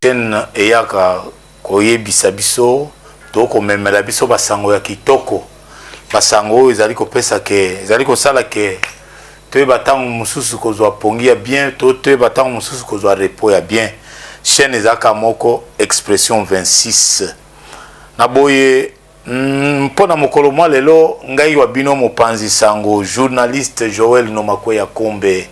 chaîne eyaka koyebisa biso to komemela biso basango ya kitoko basango ezali kopesa ke ezali kosala ke to batango mususu kozwa pongi ya bien to batango mususu kozwa repos ya bien. Chaîne ezaka moko Expression 26 na boye mpona mokolo mwa lelo ngai wa bino mopanzi sango journaliste Joël Nomakweya Kombe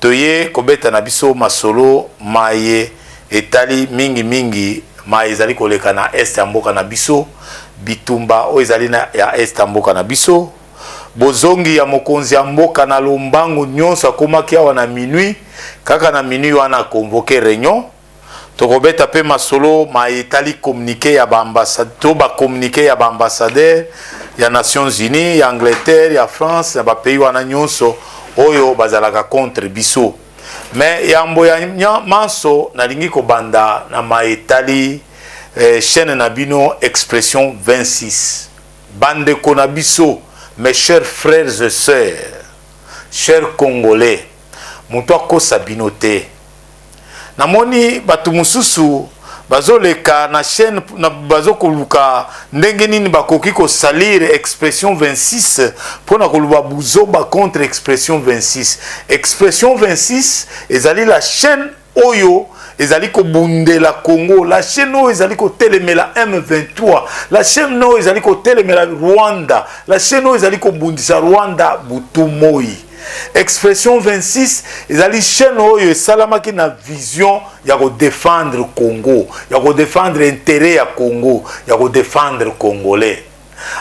toye kobeta na biso masolo maye etali mingi maye ezali koleka na est ya mboka na biso bitumba o ezali na ya est ya mboka na biso bozongi ya mokonzi ya mboka na lombangu nyonso akomaki awa na minuit kaka na minuit wana convoquer réunion tokobeta pe masolo maye etali communiqué ya ba ambassade to ba communiqué ya ba ambassadeur ya Nations Unies ya Angleterre ya France ya ba pays wana nyonso oyo bazalaka contre biso. Mais yambo ya manso nalingi kobanda na maetali chaîne na bino Expression 26 bande konabiso, mes chers frères et sœurs, chers Congolais, muto akosa bino te namoni batu mususu bazoleka na chaîne na bazokoluka ndenge nini bakoki ko salir Expression 26 pona koluba buzoba contre Expression 26. Expression 26 ezali la chaîne oyo ezali ko bundela Congo, la chaîne oyo ezali ko telemela M23, la chaîne oyo ezali ko telemela Rwanda, la chaîne oyo ezali ko bundisa Rwanda butumoi. Expression 26 ezali chaîne oyo esalamaki na vision ya ko défendre Congo, ya ko défendre intérêt ya Congo, ya ko défendre Congolais.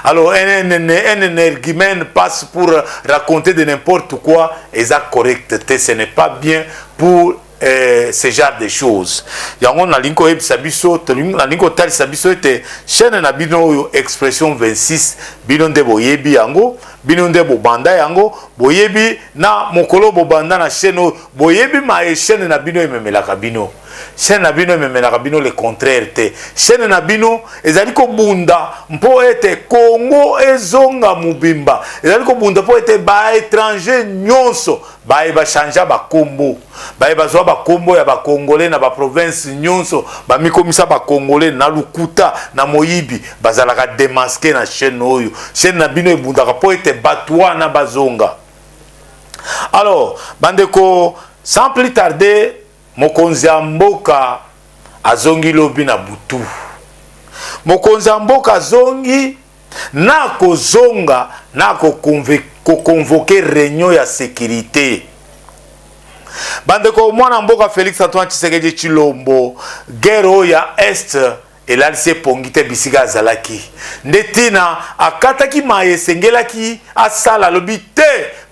Alors un argument passe pour raconter de n'importe quoi, et ça correct, ce n'est pas bien pour ce genre de choses. Yango na linko ebisa biso, na linko tali sabiso ete chaîne na bino oyo Expression 26 bino nde boyebi yango, bino nde bobanda yango, boyebi na mokolo bobanda na chaîne oyo, boyebi ma chaîne na bino ememelaka bino. Chaîne na bino ememelaka bino le contraire te. Chaîne na bino ezali ko bunda mpo ete Congo ezonga mubimba. Ezali ko bunda mpo ete ba étranger nyonso ba changer ba kombo. Ba bazwa ba kombo ya ba Congolais na ba province nyonso ba mikomisa ba Congolais na lukuta na moyibi bazalaka démasquer na chaîne oyo. Chaîne na bino ebundaka mpo ete batwa na bazonga. Alors, bandeko, sans plus tarder, mokonzi ya mboka azongi lobi na butu. Mokonzi ya mboka azongi na kozonga na convoquer réunion ya sécurité. Bandeko mwana mboka Félix Antoine Tshisekedi Tshilombo guerre ya est elalise pongite bisika azalaki ndetina akataki maye sengelaki asala lobi te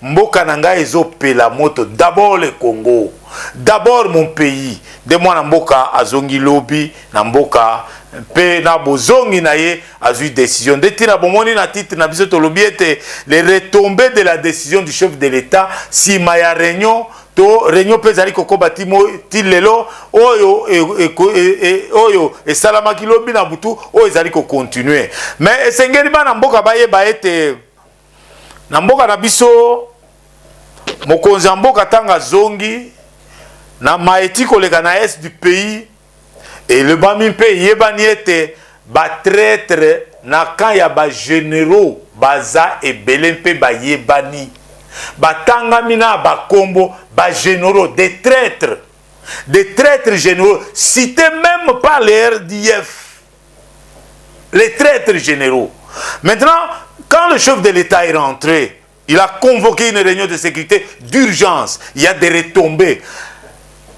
mboka na ngai ezopela moto, d'abord le Congo, d'abord mon pays. De mwana mboka azongi lobi na mboka pe na bozongi na ye azui décision ndetina bomoni na titre na biso tolobi ete les retombées de la décision du chef de l'État si maya réunion to réunion pezali kokoba timo tilelo oyo oyo esalamaki lobi na butu oyo ezali ko continuer. Mais esengeli bana mboka bayeba ete na mboka na biso mokonzi mboka tanga zongi na maeti koleka na est du pays et le bami pe yebani ete ba traître na kan ya ba généraux baza ebele mpe ba yebani batangami na bakombo ba généraux, des traîtres généraux cités même par les RDF, les traîtres généraux. Maintenant, quand le chef de l'État est rentré, il a convoqué une réunion de sécurité d'urgence. Il y a des retombées.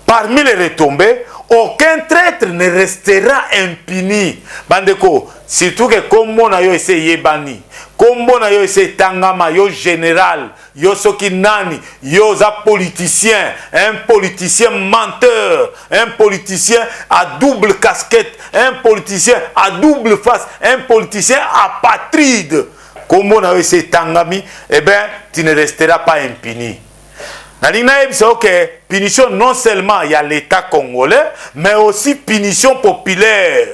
Parmi les retombées, aucun traître ne restera impuni. Bandeko, surtout que comme on a yo essayé bani, comme on a yo essayé tangama, yo général, yo soki nani, yo za politicien, un politicien menteur, un politicien à double casquette, un politicien à double face, un politicien apatride. Comme on a yo essayé tangami, eh bien, tu ne resteras pas impuni. Ok, punition non seulement il y a l'État congolais, mais aussi punition populaire.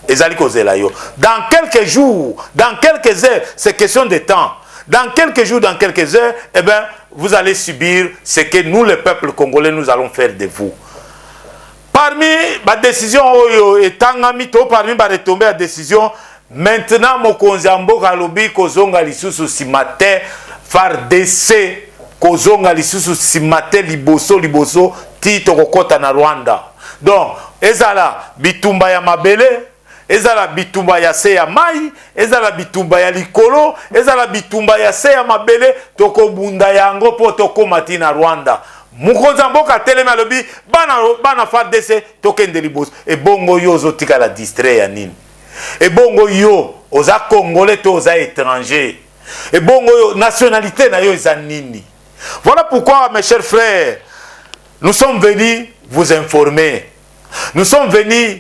Dans quelques jours, dans quelques heures, c'est question de temps. Dans quelques jours, dans quelques heures, eh bien, vous allez subir ce que nous, le peuple congolais, nous allons faire de vous. parmi les décisions etangami to parmi les retombées à décision maintenant mokonzi mboka lobi kozonga lisusu simate FARDC kozonga lisusu simate liboso ti tokokota na Rwanda. Donc ezala bitumba ya mabele, ezala bitumba ya se ya mai, ezala bitumba ya likolo, ezala bitumba ya se ya mabele, tokobunda yango po tokomati na Rwanda. Mokonzi mboka telema alobi bana FARDC tokende liboso. E bongo yo ozotika la distrait ya nini? Et bongo yo oza congolais to oza étranger. Et bongo yo nationalité na yo eza nini? Voilà pourquoi mes chers frères, nous sommes venus vous informer. Nous sommes venus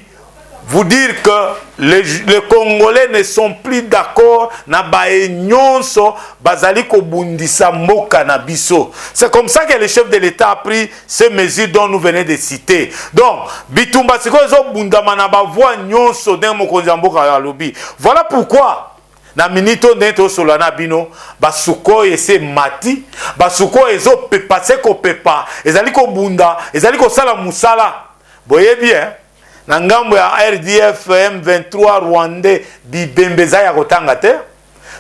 vous dire que les Congolais ne sont plus d'accord na bae nyonso bazali ko bundisa mboka na biso. C'est comme ça que le chef de l'État a pris ces mesures dont nous venons de citer. Donc, bitumba siko zo bundama na ba voix nyonso den mokonzi mboka ya lobi. Voilà pourquoi na minito neto solana bino basuko ese mati basuko ezo pepa seko pepa ezali ko bunda ezali ko sala musala boye bien na ngambo ya RDF M23 Rwandais bibembeza ya kotanga te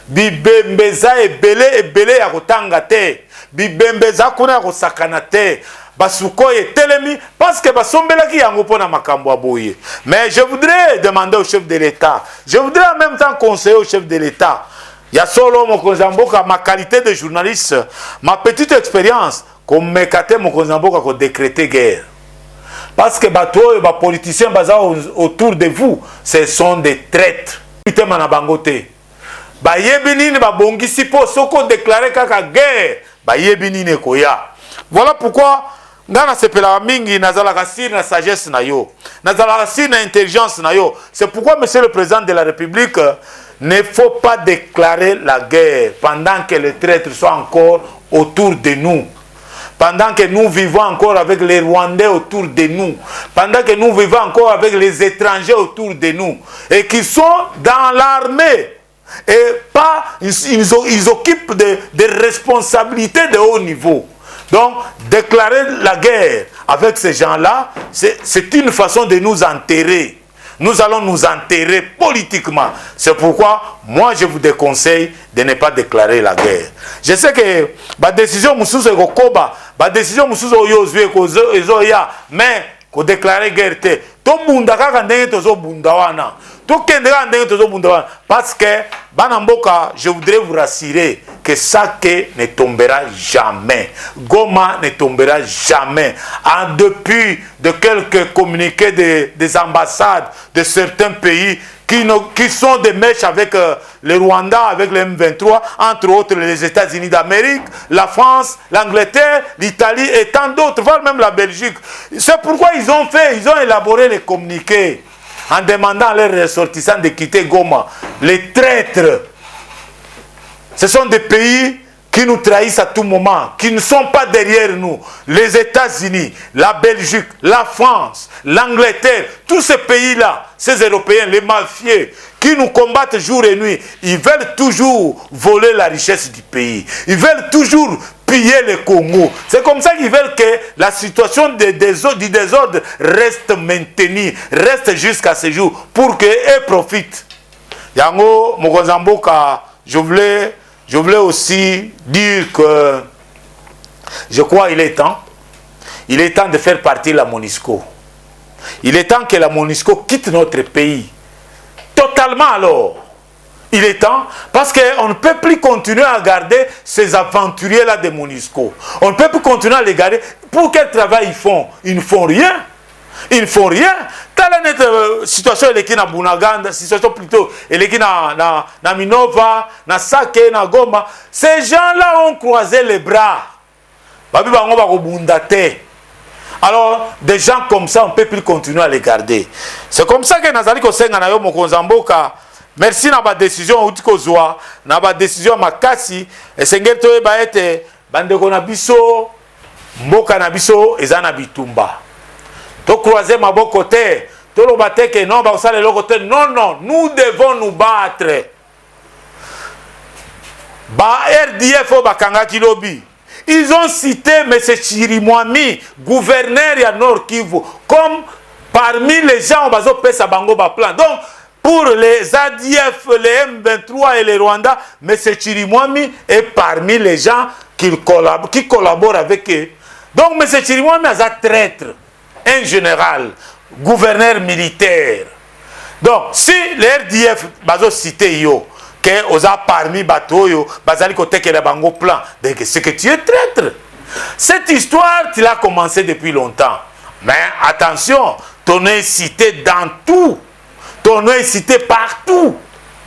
bibembeza ebele ya kotanga te bibembeza kuna ya kosakana te basuko telemi parce que basombelaki yango pona makambo aboye. Mais je voudrais demander au chef de l'État, je voudrais en même temps conseiller au chef de l'État, ya solo mokonzi mboka ma qualité de journaliste, ma petite expérience comme mekate mokonzi mboka ko décréter guerre. Parce que les politiciens autour de vous, ce sont des traîtres. Voilà pourquoi dans ce mingi nazala sir na sagesse na yo, nazala sir na intelligence na yo. C'est pourquoi monsieur le président de la République ne faut pas déclarer la guerre pendant que les traîtres sont encore autour de nous. Pendant que nous vivons encore avec les Rwandais autour de nous, pendant que nous vivons encore avec les étrangers autour de nous, et qui sont dans l'armée, et pas, ils occupent des responsabilités de haut niveau. Donc, déclarer la guerre avec ces gens-là, c'est une façon de nous enterrer. Nous allons nous enterrer politiquement. C'est pourquoi, moi, je vous déconseille de ne pas déclarer la guerre. Je sais que la décision mususu ekokoba, la décision mususu oyozwe ezoya, mais ko déclarer guerre te. To bunda kaka ndenge tozo bunda wana. To kendeka ndenge tozo bunda wana parce que bana mboka, je voudrais vous rassurer que ça ne tombera jamais. Goma ne tombera jamais. En dépit de quelques communiqués des ambassades de certains pays qui sont des mèches avec le Rwanda, avec le M23, entre autres les États-Unis d'Amérique, la France, l'Angleterre, l'Italie et tant d'autres, voire même la Belgique. C'est pourquoi ils ont élaboré les communiqués en demandant à leurs ressortissants de quitter Goma. Les traîtres, ce sont des pays qui nous trahissent à tout moment, qui ne sont pas derrière nous. Les États-Unis, la Belgique, la France, l'Angleterre, tous ces pays-là, ces Européens, les mafieux, qui nous combattent jour et nuit, ils veulent toujours voler la richesse du pays. Ils veulent toujours piller le Congo. C'est comme ça qu'ils veulent que la situation du désordre reste maintenue, reste jusqu'à ce jour, pour qu'eux profitent. Yango, Mokozamboka, je voulais aussi dire que je crois qu'il est temps. Il est temps de faire partir la MONUSCO. Il est temps que la MONUSCO quitte notre pays. Totalement alors. Il est temps parce qu'on ne peut plus continuer à garder ces aventuriers-là de MONUSCO. On ne peut plus continuer à les garder. Pour quel travail ils font? Ils ne font rien. Ils ne font rien. Telle situation elle est na Bunaganda, situation plutôt elle est na Minova, na Sake, na Goma. Ces gens-là ont croisé les bras. Babi bango ba ko bundate. Alors des gens comme ça on ne peut plus continuer à les garder. C'est comme ça que nazali ko senga na yo mokonzi mboka. Merci na ba décision utiko zwa, na ba décision makasi esengeli to eba ete bandeko na biso mboka na biso ezana bitumba. To croiser ma bon côté, to lo bateke non ba osale lo côté non non, nous devons nous battre. Ba RDF o bakanga kilobi. Ils ont cité M. Chirimwami, gouverneur à Nord Kivu, comme parmi les gens, on va pesa bango ba plan. Donc, pour les ADF, les M23 et les Rwandais, M. Chirimwami est parmi les gens qui collaborent avec eux. Donc, M. Chirimwami est un traître, un général, gouverneur militaire. Donc, si les RDF, bazo cité yo, que osa parmi bateau yo, bazali kote ke la bango plan, donc c'est que tu es traître. Cette histoire, tu l'as commencé depuis longtemps. Mais attention, ton nom est cité dans tout. Ton nom est cité partout.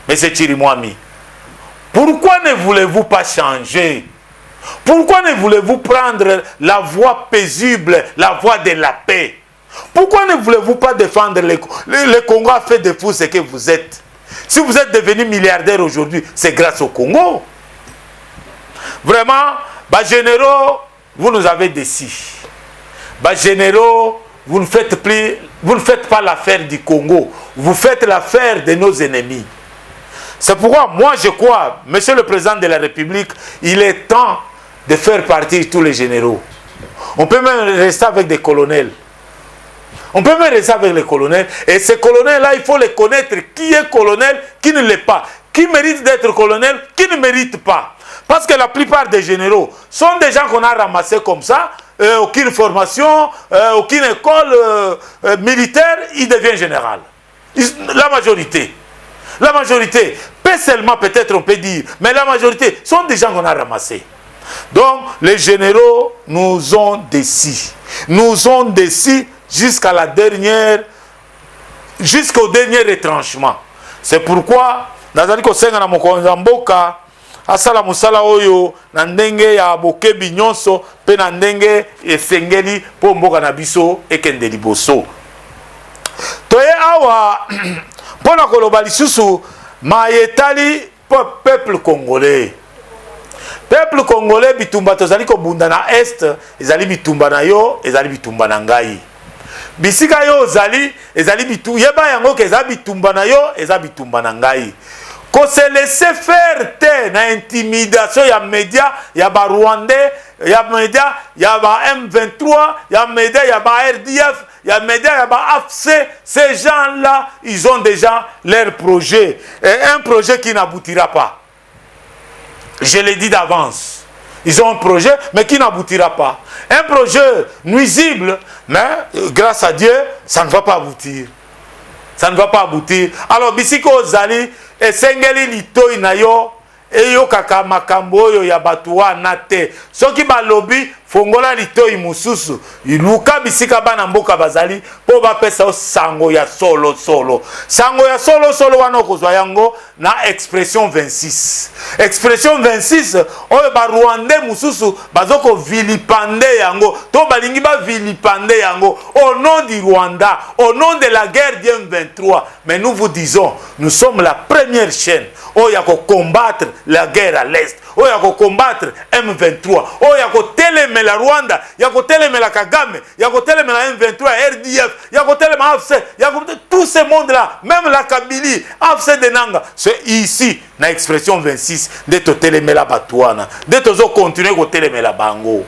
Mais c'est Chirimwami. Pourquoi ne voulez-vous pas changer? Pourquoi ne voulez-vous prendre la voie paisible, la voie de la paix? Pourquoi ne voulez-vous pas défendre le Congo a fait de vous ce que vous êtes? Si vous êtes devenu milliardaire aujourd'hui, c'est grâce au Congo. Vraiment, bah généraux, vous nous avez déçus. Bah généraux, vous ne faites pas l'affaire du Congo. Vous faites l'affaire de nos ennemis. C'est pourquoi moi je crois, Monsieur le Président de la République, il est temps de faire partir tous les généraux. On peut même rester avec des colonels. On peut même rester avec les colonels. Et ces colonels-là, il faut les connaître. Qui est colonel, qui ne l'est pas. Qui mérite d'être colonel, qui ne mérite pas. Parce que la plupart des généraux sont des gens qu'on a ramassés comme ça. Aucune formation, aucune école militaire, il devient général. La majorité. La majorité. Pas seulement peut-être on peut dire, mais la majorité sont des gens qu'on a ramassés. Donc les généraux nous ont déçus. Nous ont déçus jusqu'à la dernière, jusqu'au dernier retranchement. C'est pourquoi nazali kosenga na mokonzi mboka asala musala oyo na ndenge ya bokebi nyonso pe na ndenge esengeli po mboka na biso ekende liboso. Toye awa pona koloba lisusu mayetali peuple congolais. Peuple congolais bitumba tozali kobunda na est, ezali bitumba na yo, ezali bitumba na ngai. Bisika yo zali, ezali bitu, yeba yango ke ezali bitumba na yo, ezali bitumba na ngai. Ko se laisser faire te na intimidation ya média, ya ba Rwandais, ya média, ya ba M23, ya média, ya ba RDF, ya média, ya ba AFC, ces gens-là, ils ont déjà leur projet. Et un projet qui n'aboutira pas. Je l'ai dit d'avance. Ils ont un projet, mais qui n'aboutira pas. Un projet nuisible, mais grâce à Dieu, ça ne va pas aboutir. Ça ne va pas aboutir. Alors, bisiko zali, et sengeli litoi na yo, et yo kaka makambo yo ya batuwa nate. Soki ba lobby, fongola litoi mususu. Iluka bisika bana mboka bazali, po ba pesa o sango ya solo solo. Sango ya solo solo wano kozwa yango na expression 26. Expression 26, oyo ba Rwandais mususu, bazoko vilipande yango. To balingi ba vilipande yango. Au nom du Rwanda, au nom de la guerre du M23. Mais nous vous disons, nous sommes la première chaîne. Oh, yako combattre la guerre à l'Est. Oh, yako combattre M23. Oh, yako teleme la Rwanda. Yako teleme la Kagame. Yako teleme la M23, RDF. Yako teleme AFC. Yako tout ce monde-là. Même la Kabylie. AFC de Nanga. C'est ici, na expression 26. De to teleme la Batouana. De to zo continuer ko teleme la Bango.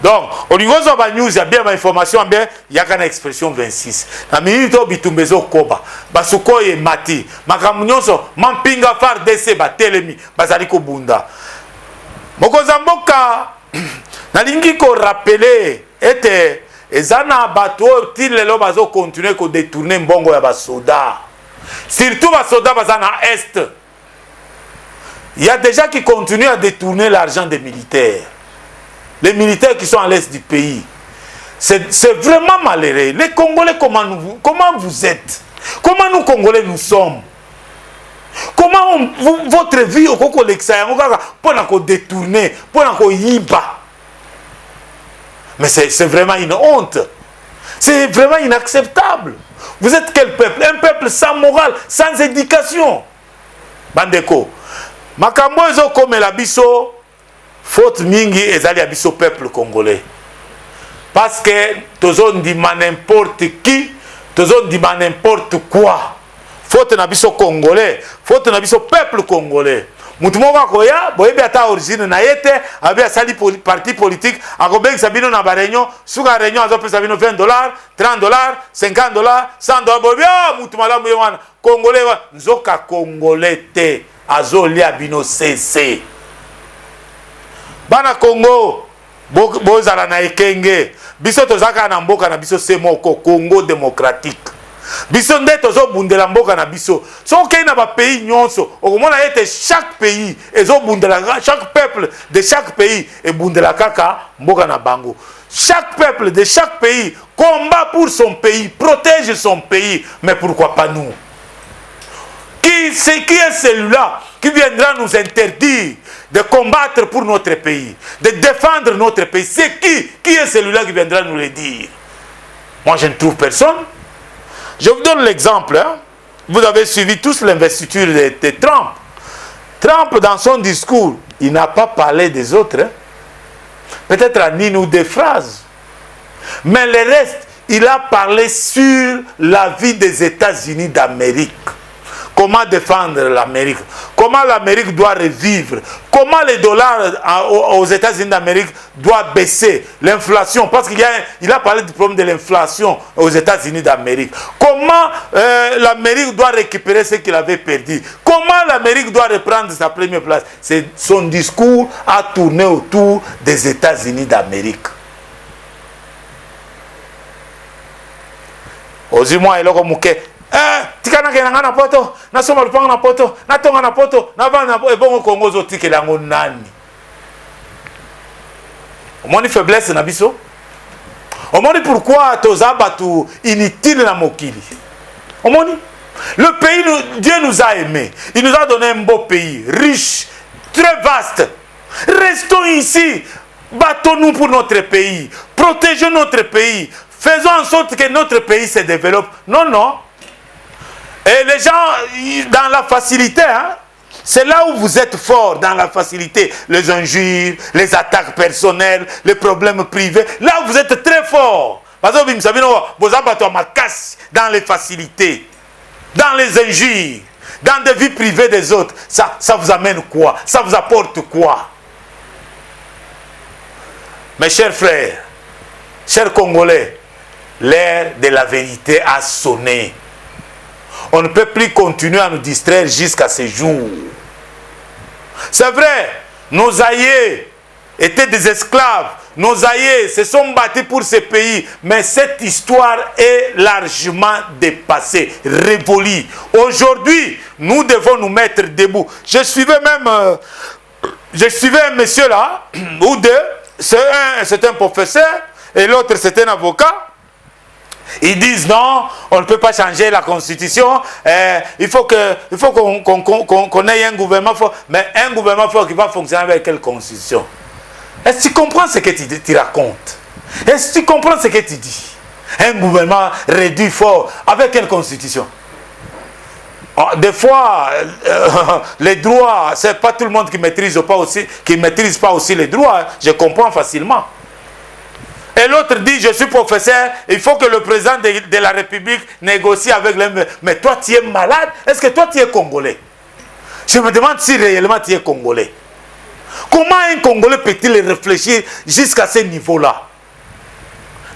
Donc, au niveau de la news, il y a bien l'information, il y a une expression 26. La minute où bitumbezo koba, basuko et mati, makamunyoso, mampinga far dese ba telemi, bazaliko bunda. Mokozamboka, nalingi ko rappeler, était, ezana bato, tilelo bazo continuer ko détourner mbongo ya basoda. Surtout basoda bazana est. Il y a des gens qui continuent à détourner l'argent des militaires. Les militaires qui sont à l'est du pays. C'est vraiment malheureux. Les Congolais, comment vous êtes? Comment nous, Congolais, nous sommes? Comment votre vie, pour détourner, pour yiba? Mais c'est vraiment une honte. C'est vraiment inacceptable. Vous êtes quel peuple? Un peuple sans morale, sans éducation. Bandeko. Makambo ezo comme la biso. Faute mingi ezali abiso peuple congolais. Parce que tozon dit n'importe qui, tozon dit n'importe quoi. Faute nabiso congolais, faute nabiso peuple congolais. mutu moko akoya boyebi ata origine na ye te abi asali parti politique akobengisa bino na baréunion suka réunion azopesa bino $20 $30 $50 $100 boyebi mutu malamu ye wana congolais wa nzoka congolais te azolia bino cc bana Congo bozala na ekenge biso tozaka na mboka na biso se moko Congo démocratique biso nde tozobundela mboka na biso soki na ba pays nyonso okomona ete chaque pays ezobundela chaque peuple de chaque pays ebundela kaka mboka na bango chaque peuple de chaque pays combat pour son pays protège son pays mais pourquoi pas nous qui est celui-là qui viendra nous interdire de combattre pour notre pays, de défendre notre pays? C'est qui est celui-là qui viendra nous le dire? Moi, je ne trouve personne. Je vous donne l'exemple. Hein. Vous avez suivi tous l'investiture de Trump. Trump, dans son discours, il n'a pas parlé des autres. Hein. Peut-être en une ou deux phrases. Mais le reste, il a parlé sur la vie des États-Unis d'Amérique. Comment défendre l'Amérique? Comment l'Amérique doit revivre? Comment les dollars aux États-Unis d'Amérique doivent baisser? L'inflation, parce qu'il a parlé du problème de l'inflation aux États-Unis d'Amérique. Comment l'Amérique doit récupérer ce qu'il avait perdu? Comment l'Amérique doit reprendre sa première place? Son discours a tourné autour des États-Unis d'Amérique. Ozimo eloko muke. Tikana kenanga na poto, na soma lupanga na poto, na tonga na poto, na vana na ebongo Congo zo tikela ngo nani. Omoni faiblesse na biso. Omoni pourquoi tozaba tu inutile na mokili. Omoni le pays Dieu nous a aimés. Il nous a donné un beau pays, riche, très vaste. Restons ici. Battons-nous pour notre pays. Protégeons notre pays. Faisons en sorte que notre pays se développe. Non, non. Et les gens, dans la facilité, hein, c'est là où vous êtes forts, dans la facilité. Les injures, les attaques personnelles, les problèmes privés. Là où vous êtes très forts. Parce que vous savez, vous avez ma casse dans les facilités, dans les injures, dans des vies privées des autres. Ça vous amène quoi? Ça vous apporte quoi? Mes chers frères, chers Congolais, l'ère de la vérité a sonné. On ne peut plus continuer à nous distraire jusqu'à ce jour. C'est vrai, nos aïeux étaient des esclaves. Nos aïeux se sont battus pour ce pays. Mais cette histoire est largement dépassée, révolue. Aujourd'hui, nous devons nous mettre debout. Je suivais un monsieur là, ou deux. C'est un professeur et l'autre c'est un avocat. Ils disent non, on ne peut pas changer la constitution. Il faut qu'on ait un gouvernement fort. Mais un gouvernement fort qui va fonctionner avec quelle constitution? Est-ce que tu comprends ce que tu racontes? Est-ce que tu comprends ce que tu dis? Un gouvernement réduit fort avec quelle constitution? Des fois, les droits, c'est pas tout le monde qui maîtrise pas aussi les droits. Je comprends facilement. Et l'autre dit, je suis professeur, il faut que le président de la République négocie avec les... Mais toi, tu es malade? Est-ce que toi, tu es Congolais? Je me demande si réellement tu es Congolais. Comment un Congolais peut-il réfléchir jusqu'à ce niveau-là?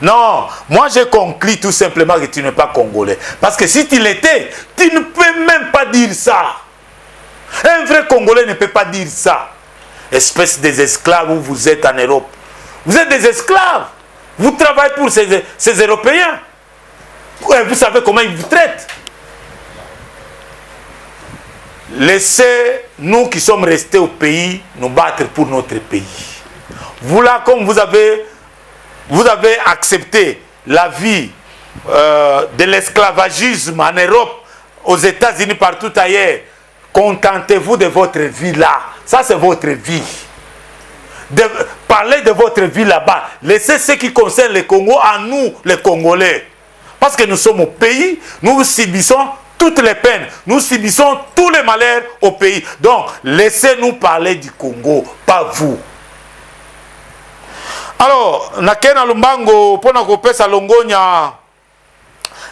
Non, moi je conclus tout simplement que tu n'es pas Congolais. Parce que si tu l'étais, tu ne peux même pas dire ça. Un vrai Congolais ne peut pas dire ça. Espèce des esclaves où vous êtes en Europe. Vous êtes des esclaves. Vous travaillez pour ces Européens. Vous savez comment ils vous traitent. Laissez nous qui sommes restés au pays nous battre pour notre pays. Vous là, comme vous avez accepté la vie de l'esclavagisme en Europe, aux États-Unis, partout ailleurs, contentez-vous de votre vie là. Ça, c'est votre vie. Parlez de votre vie là-bas. Laissez ce qui concerne le Congo à nous, les Congolais. Parce que nous sommes au pays, nous subissons toutes les peines, nous subissons tous les malheurs au pays. Donc, laissez-nous parler du Congo, pas vous. Alors, nakena lumbango pona kopesa longonya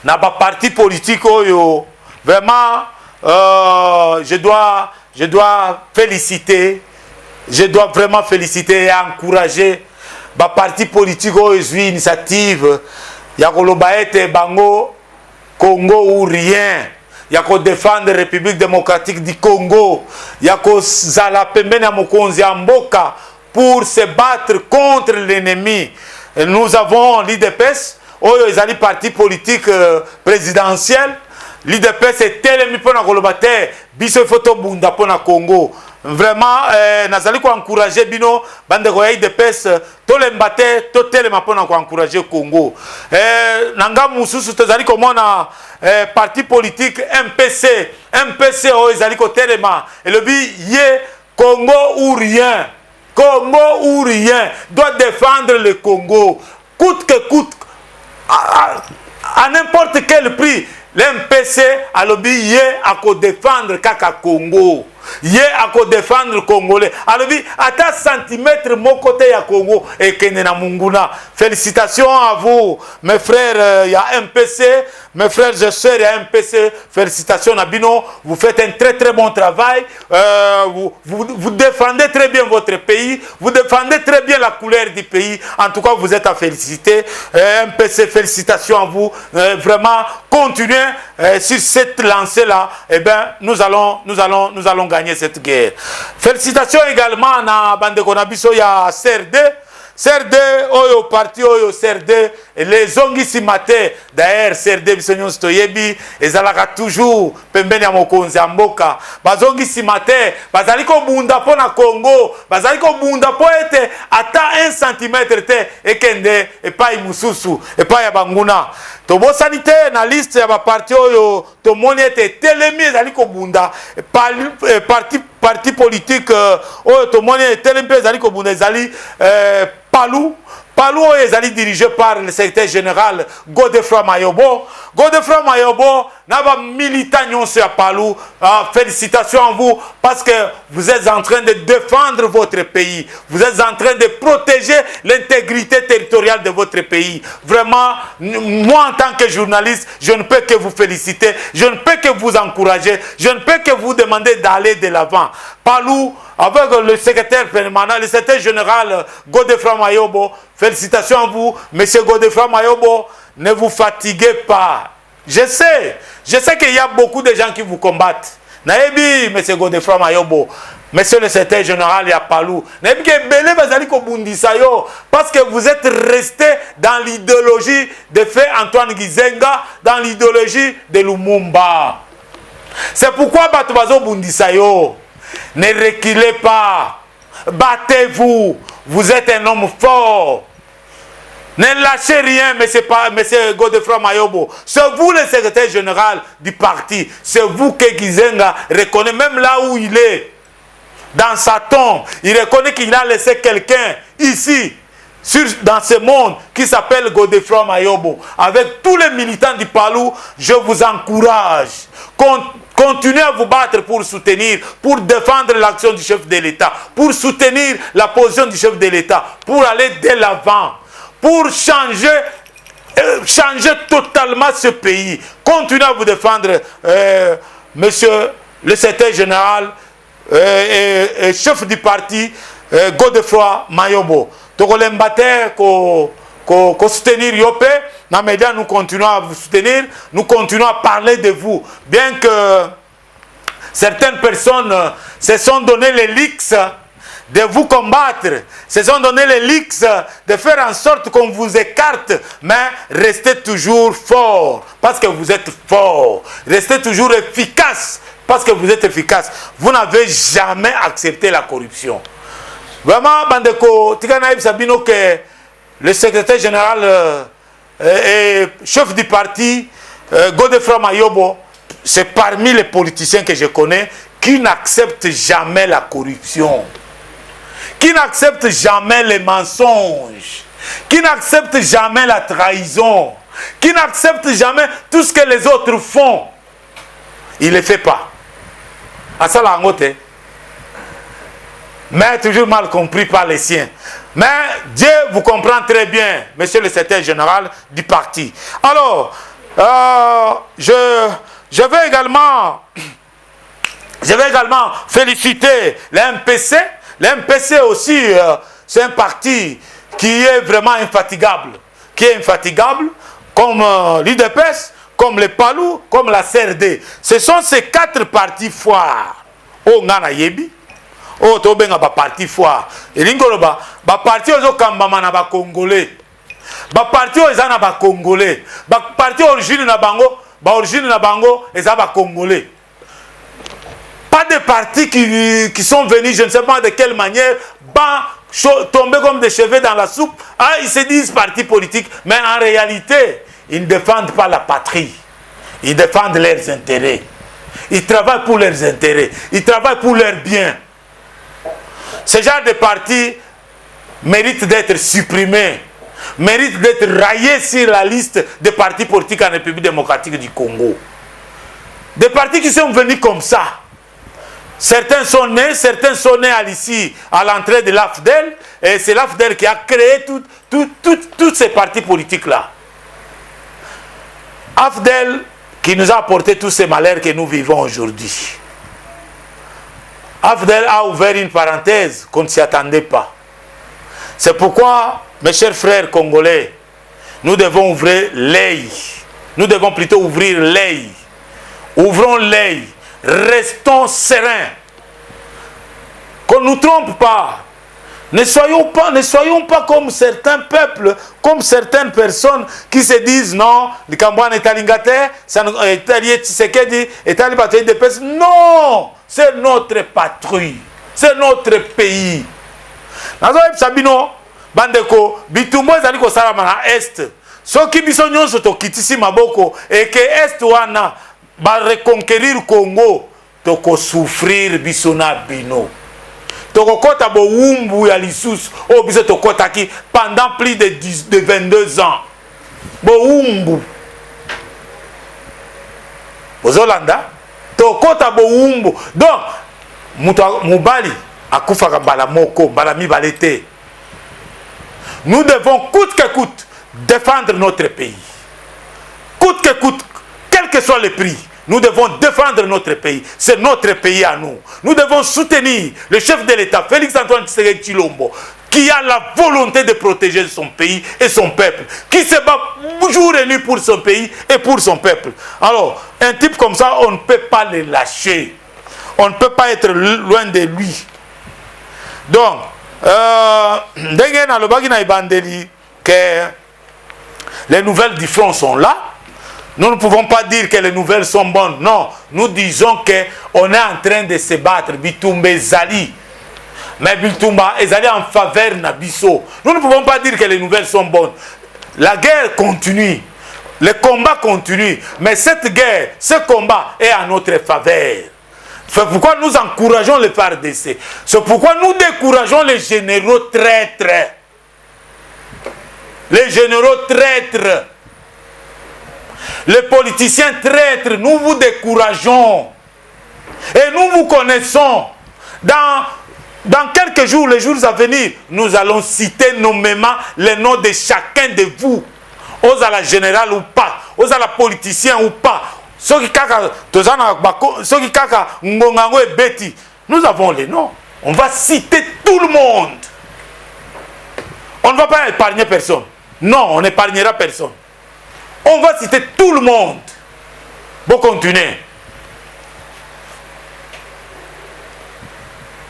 na ba parti politique oyo vraiment je dois je dois féliciter, je dois vraiment féliciter et encourager les partis politiques qui ont eu l'initiative. Il y a Bango, Congo ou rien. Il y a défendre la République démocratique du Congo. Il y a Zala Pembena Mokonzi Mboka pour se battre contre l'ennemi. Nous avons l'IDPS, ils ont parti politique présidentiel. L'IDPS est tellement pour la Golobate, biso photo bunda pour la Congo. Vraiment, nous allons encourager Bino, Bandego IDPS, tous les mbatés, tous les pour encourager le Congo. Nanga Moussous, tu as comment parti politique MPC, ils allaient côté les mains. Et le but, yé Congo ou rien. Congo ou rien. Doit défendre le Congo. Coûte que coûte. À n'importe quel prix. L'MPC a le but, yé à défendre Kaka Congo. Yé à défendre le Congolais. Alors, à ta centimètre, mon côté à Congo et Kenena Munguna. Félicitations à vous, mes frères. Il y a MPC, mes frères et sœurs, il y a MPC. Félicitations à Bino. Vous faites un très très bon travail. Vous défendez très bien votre pays. Vous défendez très bien la couleur du pays. En tout cas, vous êtes à féliciter. MPC, félicitations à vous. Vraiment, continuez sur cette lancée-là. Eh bien, nous allons gagner cette guerre. Félicitations également à Bandeko Nabiso ya CRD. CRD, Oyo Parti, Oyo CRD, les Zongi Simate, d'ailleurs, CRD, Bisonyon Stoyebi, et Zalaka toujours, Pembeni Amokonzi Amboka, Bazongi Simate, Bazaliko Bunda po na Congo, Bazaliko Bunda po ete, ata 1 cm te, ekende, et pas Mususu, et pas Yabanguna. Tobo sanité, na liste ya parti Oyo, Tomoni ete, telemi, Zaliko Bunda, parti politique, Oyo Tomoni, telemi, Zaliko Bunda, Zali, Palou est dirigé par le secrétaire général Godefroy Mayobo. Godefroy Mayobo, n'a militant à Palou. Félicitations à vous parce que vous êtes en train de défendre votre pays. Vous êtes en train de protéger l'intégrité territoriale de votre pays. Vraiment, moi en tant que journaliste, je ne peux que vous féliciter. Je ne peux que vous encourager. Je ne peux que vous demander d'aller de l'avant. Palou, avec le secrétaire permanent, le secrétaire général Godefroy Mayobo, félicitations à vous, monsieur Godefroy Mayobo, ne vous fatiguez pas. Je sais qu'il y a beaucoup de gens qui vous combattent. Naebi, monsieur Godefroy Mayobo, monsieur le secrétaire général, il y a Palou. Naebi, parce que vous êtes resté dans l'idéologie de fait Antoine Gizenga, dans l'idéologie de Lumumba. C'est pourquoi Batubazo Bundisayo. Ne reculez pas. Battez-vous. Vous êtes un homme fort. Ne lâchez rien, monsieur Godefroy Mayobo. C'est vous le secrétaire général du parti. C'est vous que Gizenga reconnaît, même là où il est. Dans sa tombe, il reconnaît qu'il a laissé quelqu'un ici, dans ce monde, qui s'appelle Godefroy Mayobo. Avec tous les militants du Palou, je vous encourage. Continuez à vous battre pour soutenir, pour défendre l'action du chef de l'État, pour soutenir la position du chef de l'État, pour aller de l'avant, pour changer totalement ce pays. Continuez à vous défendre, monsieur le secrétaire général et chef du parti, Godefroy Mayobo. Tokolembate ko soutenir Yopé. Dans les médias, nous continuons à vous soutenir, nous continuons à parler de vous. Bien que certaines personnes se sont donné les leaks de vous combattre, se sont donné les leaks de faire en sorte qu'on vous écarte, mais restez toujours fort, parce que vous êtes fort. Restez toujours efficace, parce que vous êtes efficace. Vous n'avez jamais accepté la corruption. Vraiment, Bandeko, Tikanaïb Sabino, que le secrétaire général et chef du parti, Godefroy Mayobo, c'est parmi les politiciens que je connais qui n'acceptent jamais la corruption, qui n'acceptent jamais les mensonges, qui n'acceptent jamais la trahison, qui n'acceptent jamais tout ce que les autres font. Il ne le fait pas. À ça, la ngote. Mais toujours mal compris par les siens. Mais Dieu vous comprend très bien, monsieur le secrétaire général du parti. Alors, je vais également Je vais également féliciter l'MPC. L'MPC aussi, c'est un parti qui est vraiment infatigable. Qui est infatigable, comme l'IDPS, comme les PALU, comme la CRD. Ce sont ces 4 partis foires. Oh, ngana yebi. Oh, to benga ba parti foire. Et l'ingoloba, ba parti ozo kambama na ba Congolais. Ba parti ozo na ba Congolais. Ba parti origine na bango, ba origine na bango, eza ba Congolais. Pas de partis qui sont venus, je ne sais pas de quelle manière, tomber comme des cheveux dans la soupe. Ah, ils se disent partis politiques, mais en réalité, ils ne défendent pas la patrie. Ils défendent leurs intérêts. Ils travaillent pour leurs intérêts. Ils travaillent pour leurs biens. Ce genre de partis mérite d'être supprimé, mérite d'être rayé sur la liste des partis politiques en République démocratique du Congo. Des partis qui sont venus comme ça. Certains sont nés ici à l'entrée de l'AFDEL, et c'est l'AFDEL qui a créé tous ces partis politiques-là. AFDEL qui nous a apporté tous ces malheurs que nous vivons aujourd'hui. AFDEL a ouvert une parenthèse qu'on ne s'y attendait pas. C'est pourquoi, mes chers frères congolais, nous devons ouvrir l'œil. Nous devons plutôt ouvrir l'œil. Ouvrons l'œil. Restons sereins. Qu'on ne nous trompe pas. Ne soyons pas comme certains peuples, comme certaines personnes qui se disent non, le Cambouan est alingate, non, c'est notre patrie, c'est notre pays. Sabino, bandeko, bitumbo ezali ko salama na est. Soki biso nyonso to kitisi maboko et que est wana ba reconquérir Congo, to ko souffrir biso na bino. Tokokota bo wumbu ya lisusu o biso tokota ki pendant plus de 22 ans. Bo wumbu. Bozolanda tokota bo wumbu. Donc mubali akufaka bala moko bala mibale te. Nous devons coûte que coûte défendre notre pays. Coûte que coûte, quel que soit le prix. Nous devons défendre notre pays. C'est notre pays à nous. Nous devons soutenir le chef de l'État, Félix-Antoine Tshisekedi Tshilombo, qui a la volonté de protéger son pays et son peuple, qui se bat jour et nuit pour son pays et pour son peuple. Alors, un type comme ça, on ne peut pas le lâcher. On ne peut pas être loin de lui. Donc, que les nouvelles du front sont là. Nous ne pouvons pas dire que les nouvelles sont bonnes. Non, nous disons qu'on est en train de se battre. Bitumba Zali. Mais Bitumba Zali en faveur Nabiso. Nous ne pouvons pas dire que les nouvelles sont bonnes. La guerre continue. Le combat continue. Mais cette guerre, ce combat est en notre faveur. C'est pourquoi nous encourageons les FARDC. C'est pourquoi nous décourageons les généraux traîtres. Les généraux traîtres. Les politiciens traîtres, nous vous décourageons. Et nous vous connaissons. Dans quelques jours, les jours à venir, nous allons citer nommément les noms de chacun de vous. Aux à la générale ou pas, aux à la politicien ou pas. Ceux qui kaka ngongango et beti. Nous avons les noms. On va citer tout le monde. On ne va pas épargner personne. Non, on n'épargnera personne. On va citer tout le monde. Bon, continuez.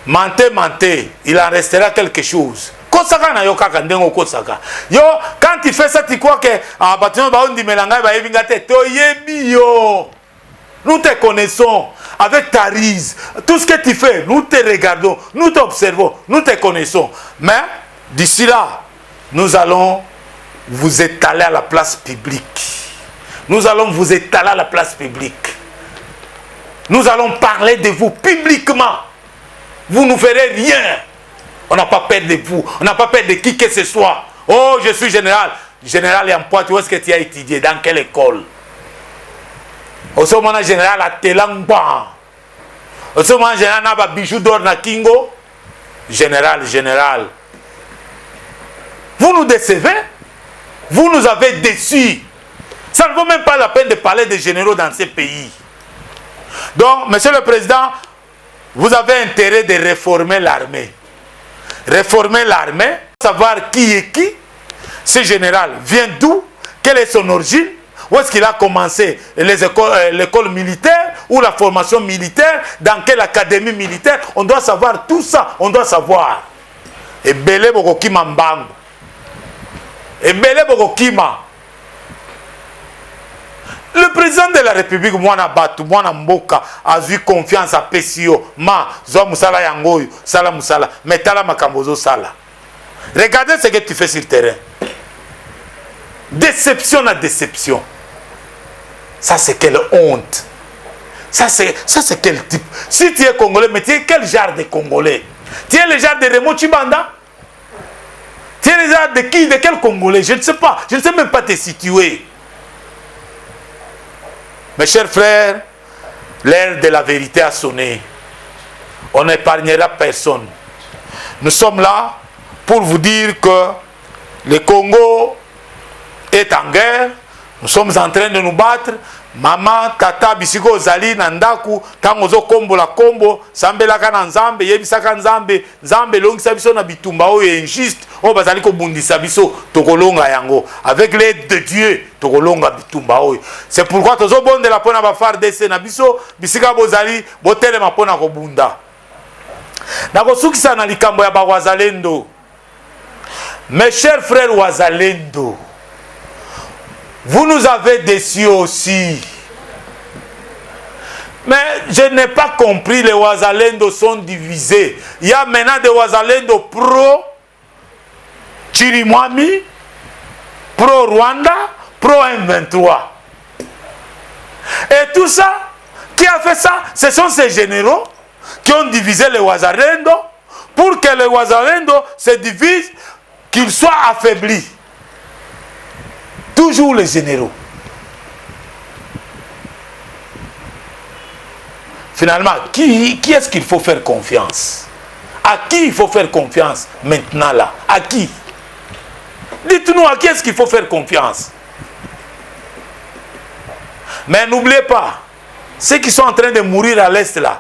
Mentez, il en restera quelque chose. Kosaka na yo kaka ndengo kosaka. Yo, quand tu fais ça, tu crois que bâtiment baondi melanga ba evingate to yebi yo. Nous te connaissons avec ta rise. Tout ce que tu fais, nous te regardons, nous t'observons, nous te connaissons. Mais d'ici là, nous allons vous étaler à la place publique. Nous allons vous étaler à la place publique. Nous allons parler de vous publiquement. Vous ne ferez rien. On n'a pas peur de vous. On n'a pas peur de qui que ce soit. Oh, je suis général. Général Yampoit, où est-ce que tu as étudié? Dans quelle école? Au moment général à Telangba. Au moment général à Bijou d'Or na Kingo. Général. Vous nous décevez? Vous nous avez déçus. Ça ne vaut même pas la peine de parler des généraux dans ces pays. Donc, Monsieur le Président, vous avez intérêt de réformer l'armée. Réformer l'armée, savoir qui est qui, ce général vient d'où, quelle est son origine, où est-ce qu'il a commencé l'école militaire ou la formation militaire, dans quelle académie militaire. On doit savoir tout ça, on doit savoir. Et belé bokokima mbangu. Et belé bokokima. Le président de la République, Mwana Batu, Mwana Mboka, a eu confiance à Pessio, Ma, Zo Musala Yangoyo, Sala Musala, Metala Makambozo Sala. Regardez ce que tu fais sur le terrain. Déception à déception. Ça, c'est quelle honte. Ça, c'est quel type. Si tu es Congolais, mais tu es quel genre de Congolais? Tu es le genre de Remo Chibanda? Tu es le genre de qui? De quel Congolais? Je ne sais pas. Je ne sais même pas te situer. Mes chers frères, l'heure de la vérité a sonné. On n'épargnera personne. Nous sommes là pour vous dire que le Congo est en guerre. Nous sommes en train de nous battre. Maman, tata, bisiko, zali, nandaku, tangozo kombo la kombo, sambelaka na nzambe, yebisaka nzambe, nzambe longisa biso na bitumba oyo injuste, o bazali ko bundisa biso, tokolonga yango. Avec l'aide de Dieu, tokolonga bitumba oyo. C'est pourquoi tozo bonde la pona ba FARDC na biso, bisika bozali, botelema pona ko bunda. Na kosukisa na likambo ya ba wazalendo. Mes chers frères wazalendo, vous nous avez déçus aussi. Mais je n'ai pas compris, les Wazalendo sont divisés. Il y a maintenant des Wazalendo pro-Chirimwami, pro-Rwanda, pro-M23. Et tout ça, qui a fait ça? Ce sont ces généraux qui ont divisé les Wazalendo pour que les Wazalendo se divisent, qu'ils soient affaiblis. Toujours les généraux. Finalement, qui est-ce qu'il faut faire confiance? À qui il faut faire confiance maintenant là? À qui? Dites-nous à qui est-ce qu'il faut faire confiance? Mais n'oubliez pas, ceux qui sont en train de mourir à l'Est là,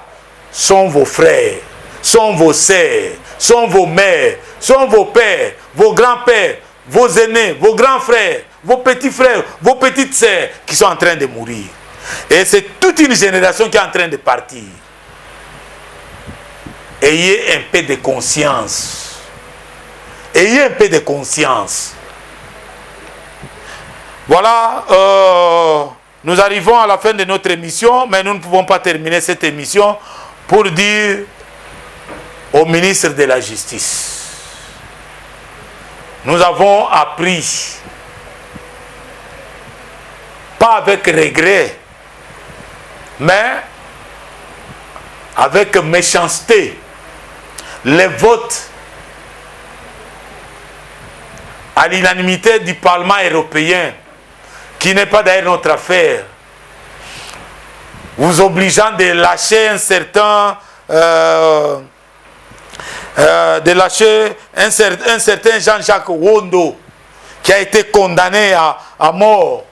sont vos frères, sont vos sœurs, sont vos mères, sont vos pères, vos grands-pères, vos aînés, vos grands frères, vos petits frères, vos petites sœurs qui sont en train de mourir. Et c'est toute une génération qui est en train de partir. Ayez un peu de conscience. Ayez un peu de conscience. Voilà, nous arrivons à la fin de notre émission, mais nous ne pouvons pas terminer cette émission pour dire au ministre de la Justice. Nous avons appris, pas avec regret, mais avec méchanceté, les votes à l'unanimité du Parlement européen, qui n'est pas d'ailleurs notre affaire, vous obligeant de lâcher un certain un certain Jean-Jacques Wondo qui a été condamné à mort,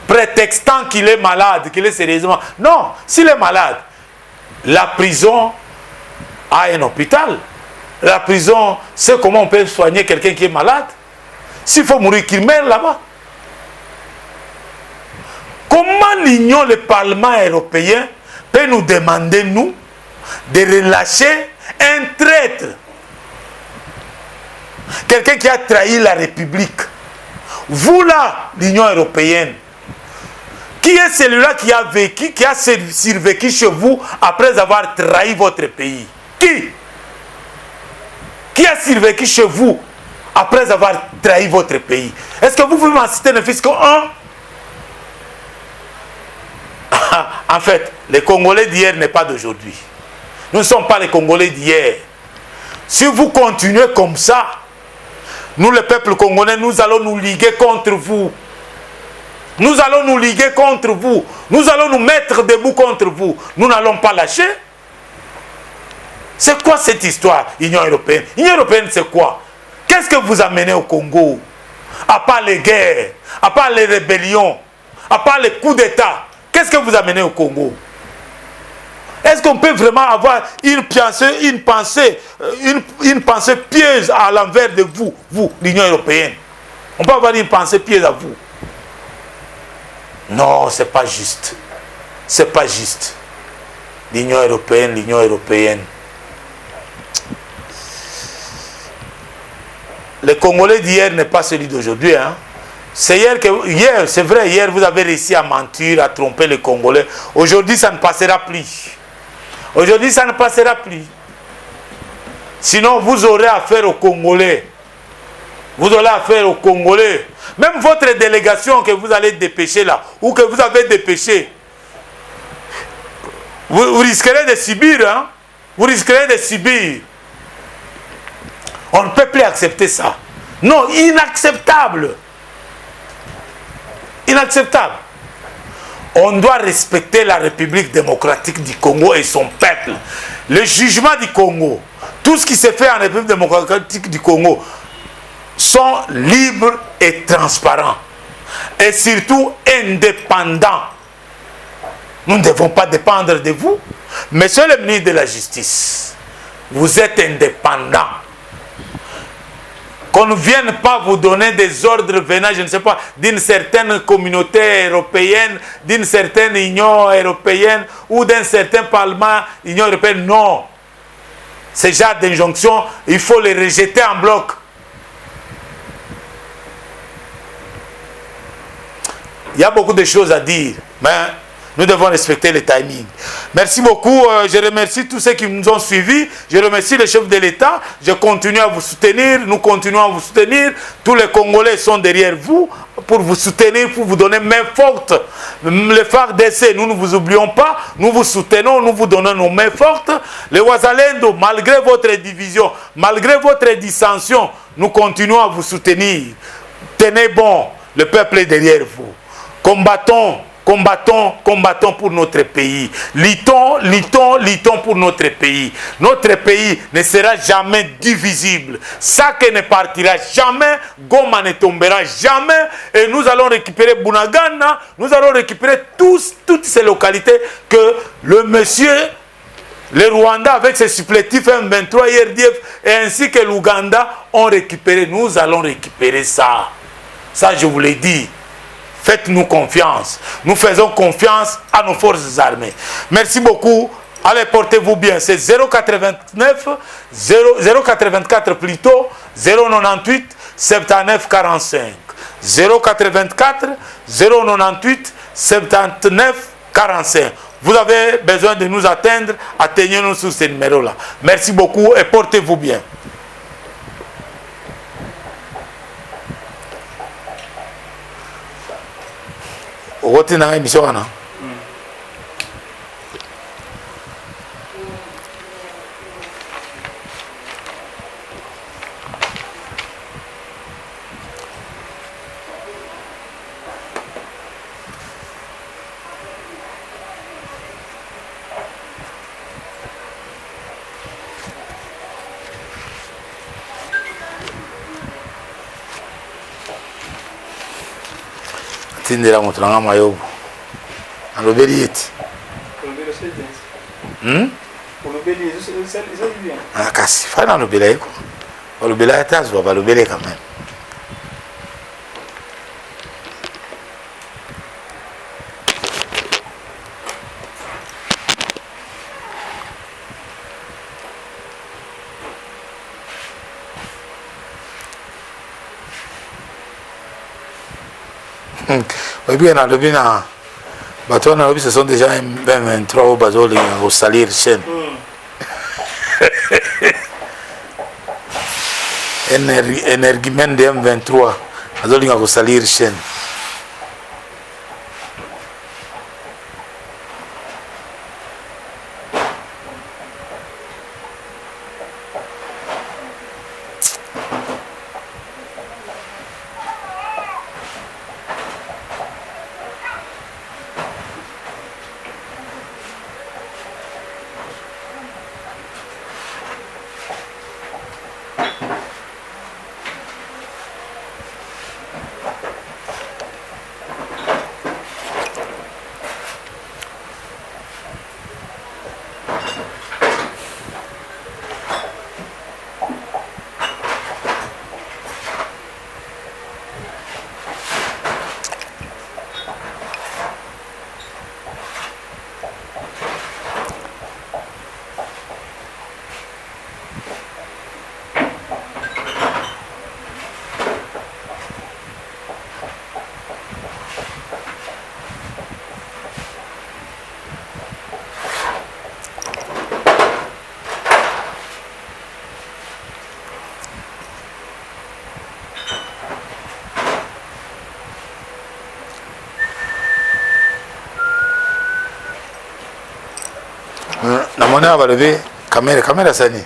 prétextant qu'il est malade, qu'il est sérieusement. Non, s'il est malade, la prison a un hôpital. La prison, c'est comment on peut soigner quelqu'un qui est malade. S'il faut mourir, qu'il meure là-bas. Comment l'Union, le Parlement européen, peut nous demander, nous, de relâcher un traître, quelqu'un qui a trahi la République? Vous là, l'Union européenne, qui est celui-là qui a vécu, qui a survécu chez vous après avoir trahi votre pays? Qui a survécu chez vous après avoir trahi votre pays? Est-ce que vous pouvez m'en citer ne fût-ce qu'un? En fait, les Congolais d'hier n'est pas d'aujourd'hui. Nous ne sommes pas les Congolais d'hier. Si vous continuez comme ça, nous, le peuple congolais, nous allons nous liguer contre vous. Nous allons nous liguer contre vous. Nous allons nous mettre debout contre vous. Nous n'allons pas lâcher. C'est quoi cette histoire, Union européenne? Union européenne, c'est quoi? Qu'est-ce que vous amenez au Congo? À part les guerres, à part les rébellions, à part les coups d'État, qu'est-ce que vous amenez au Congo? Est-ce qu'on peut vraiment avoir une pensée piège à l'envers de vous, l'Union européenne? On peut avoir une pensée piège à vous? Non, c'est pas juste. C'est pas juste. L'Union européenne. Le Congolais d'hier n'est pas celui d'aujourd'hui. Hein? C'est hier, c'est vrai, hier vous avez réussi à mentir, à tromper les Congolais. Aujourd'hui, ça ne passera plus. Aujourd'hui, ça ne passera plus. Sinon, vous aurez affaire aux Congolais. Vous aurez affaire aux Congolais. Même votre délégation que vous allez dépêcher là, ou que vous avez dépêché, vous risquerez de subir. Hein? Vous risquerez de subir. On ne peut plus accepter ça. Non, inacceptable. Inacceptable. On doit respecter la République démocratique du Congo et son peuple. Le jugement du Congo, tout ce qui se fait en République démocratique du Congo, sont libres et transparents. Et surtout indépendants. Nous ne devons pas dépendre de vous. Monsieur le ministre de la Justice, vous êtes indépendant. Qu'on ne vienne pas vous donner des ordres venant, je ne sais pas, d'une certaine communauté européenne, d'une certaine Union européenne ou d'un certain Parlement Union européenne. Non. Ces genres d'injonctions, il faut les rejeter en bloc. Il y a beaucoup de choses à dire, mais nous devons respecter le timing. Merci beaucoup. Je remercie tous ceux qui nous ont suivis. Je remercie le chef de l'État. Je continue à vous soutenir. Nous continuons à vous soutenir. Tous les Congolais sont derrière vous pour vous soutenir, pour vous donner main forte. Les FARDC, nous ne vous oublions pas. Nous vous soutenons, nous vous donnons nos mains fortes. Les Wazalendo, malgré votre division, malgré votre dissension, nous continuons à vous soutenir. Tenez bon, le peuple est derrière vous. Combattons. Combattons pour notre pays. Luttons pour notre pays. Notre pays ne sera jamais divisible. Sake ne partira jamais. Goma ne tombera jamais. Et nous allons récupérer Bunagana. Nous allons récupérer toutes ces localités que le monsieur, le Rwanda avec ses supplétifs M23, IRDF et ainsi que l'Ouganda ont récupéré. Nous allons récupérer ça. Ça, je vous l'ai dit. Faites-nous confiance. Nous faisons confiance à nos forces armées. Merci beaucoup. Allez, portez-vous bien. C'est 084 plutôt, 098 79 45. 084 098 79 45. Vous avez besoin de nous atteindre, atteignez-nous sur ce numéro-là. Merci beaucoup et portez-vous bien. Wote na émission wana tindira moto nanga mayobo alobeli eti kasi fana alobela yeko balobela ata azwa balobele quand même. Oui, bien, ce sont déjà M23 au bateau au salir chaîne. Énergumène de M23 au salir chaîne. na balobe kamera sani